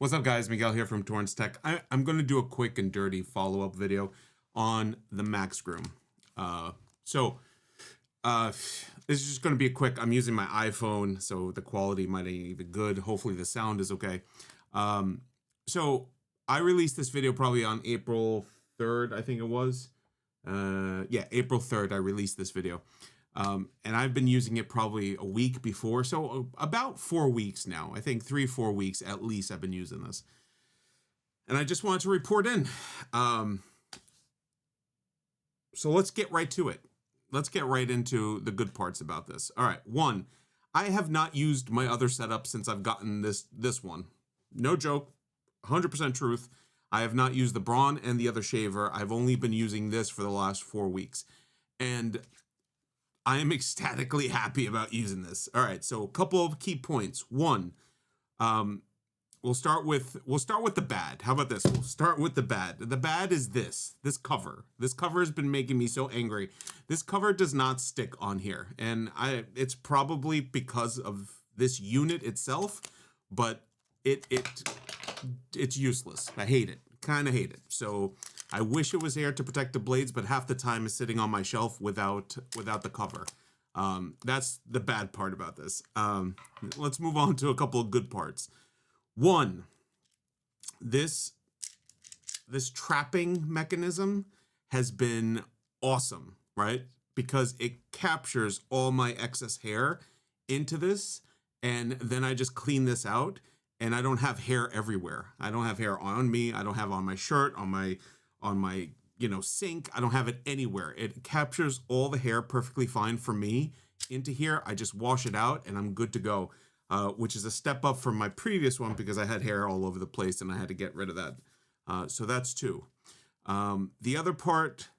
What's up, guys? Miguel here from Torrance Tech. I'm going to do a quick and dirty follow-up video on the Max Groom. This is just going to be a quick. I'm using my iPhone, so the quality might ain't even good. Hopefully the sound is okay. So I released this video probably on April 3rd, I think it was. Yeah, April 3rd, I released this video. And I've been using it probably a week before, so about 4 weeks now. I think 3-4 weeks at least I've been using this. And I just wanted to report in. So let's get right to it. Let's get right into the good parts about this. All right, one, I have not used my other setup since I've gotten this one. No joke, 100% truth. I have not used the Braun and the other shaver. I've only been using this for the last 4 weeks. And I am ecstatically happy about using this. All right, so a couple of key points. One, we'll start with the bad. How about this? We'll start with the bad. The bad is this cover. This cover has been making me so angry. This cover does not stick on here, and it's probably because of this unit itself, but it's useless. I hate it. Kind of hate it. So I wish it was here to protect the blades, but half the time it's sitting on my shelf without the cover. That's the bad part about this. Let's move on to a couple of good parts. One, this trapping mechanism has been awesome, right? Because it captures all my excess hair into this, and then I just clean this out, and I don't have hair everywhere. I don't have hair on me. I don't have on my shirt, on my sink. I don't have it anywhere. It captures all the hair perfectly fine for me into here. I just wash it out and I'm good to go, which is a step up from my previous one because I had hair all over the place and I had to get rid of that. So that's two. The other part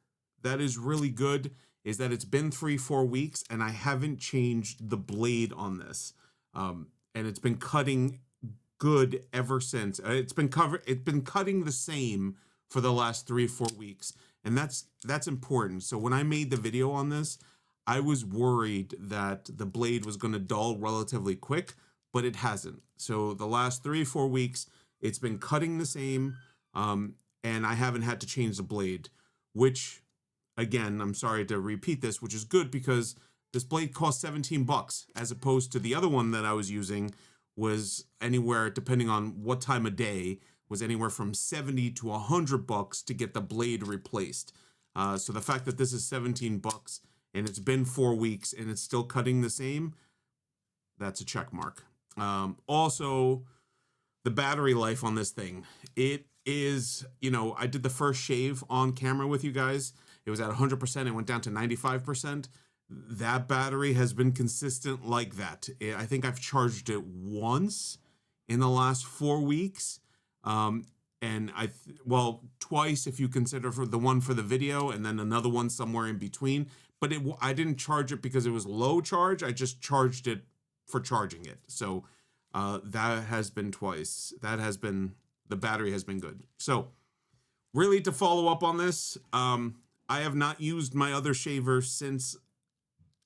that is really good is that it's been 3-4 weeks and I haven't changed the blade on this. And it's been cutting good ever since. It's been cutting the same for the last 3-4 weeks, and that's important. So when I made the video on this, I was worried that the blade was going to dull relatively quick, but it hasn't. So the last 3-4 weeks, it's been cutting the same, and I haven't had to change the blade, which, again, I'm sorry to repeat this, which is good because this blade cost $17 as opposed to the other one that I was using was anywhere, depending on what time of day, was anywhere from $70 to $100 to get the blade replaced. So the fact that this is $17 and it's been 4 weeks and it's still cutting the same, that's a check mark. Also, the battery life on this thing, it is, I did the first shave on camera with you guys. It was at 100%. It went down to 95%. That battery has been consistent like that. I think I've charged it once in the last 4 weeks. And twice if you consider for the one for the video and then another one somewhere in between. But I didn't charge it because it was low charge. I just charged it for charging it. So that has been twice. The battery has been good. So really to follow up on this, I have not used my other shaver since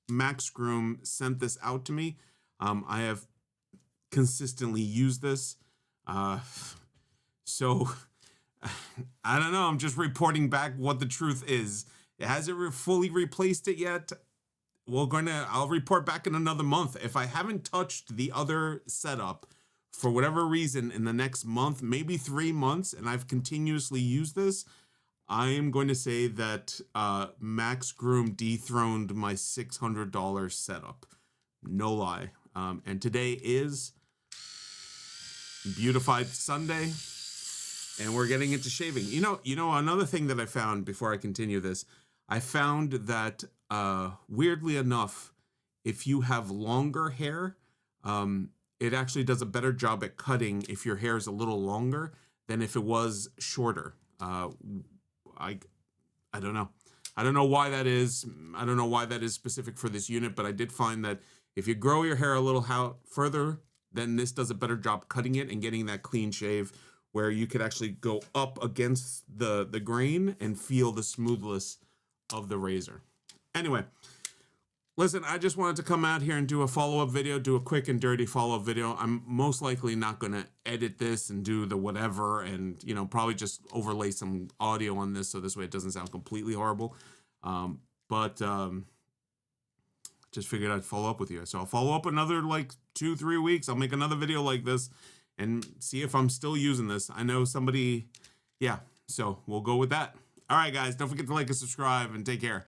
Max Groom sent this out to me. I have consistently used this. So I don't know. I'm just reporting back what the truth is. It hasn't fully replaced it yet. I'll report back in another month. If I haven't touched the other setup for whatever reason in the next month, maybe 3 months, and I've continuously used this, I am going to say that Max Groom dethroned my $600 setup. No lie. And today is Beautified Sunday, and we're getting into shaving. Another thing that I found before I continue this, I found that weirdly enough, if you have longer hair, it actually does a better job at cutting if your hair is a little longer than if it was shorter. I don't know. I don't know why that is. I don't know why that is specific for this unit, but I did find that if you grow your hair a little further, then this does a better job cutting it and getting that clean shave where you could actually go up against the grain and feel the smoothness of the razor. Anyway, Listen, I just wanted to come out here and do a follow-up video, do a quick and dirty follow-up video. I'm most likely not going to edit this and do the whatever and, you know, probably just overlay some audio on this so this way it doesn't sound completely horrible. But just figured I'd follow up with you. So I'll follow up another like 2-3 weeks. I'll make another video like this and see if I'm still using this. I know somebody, yeah, so we'll go with that. All right, guys, don't forget to like and subscribe and take care.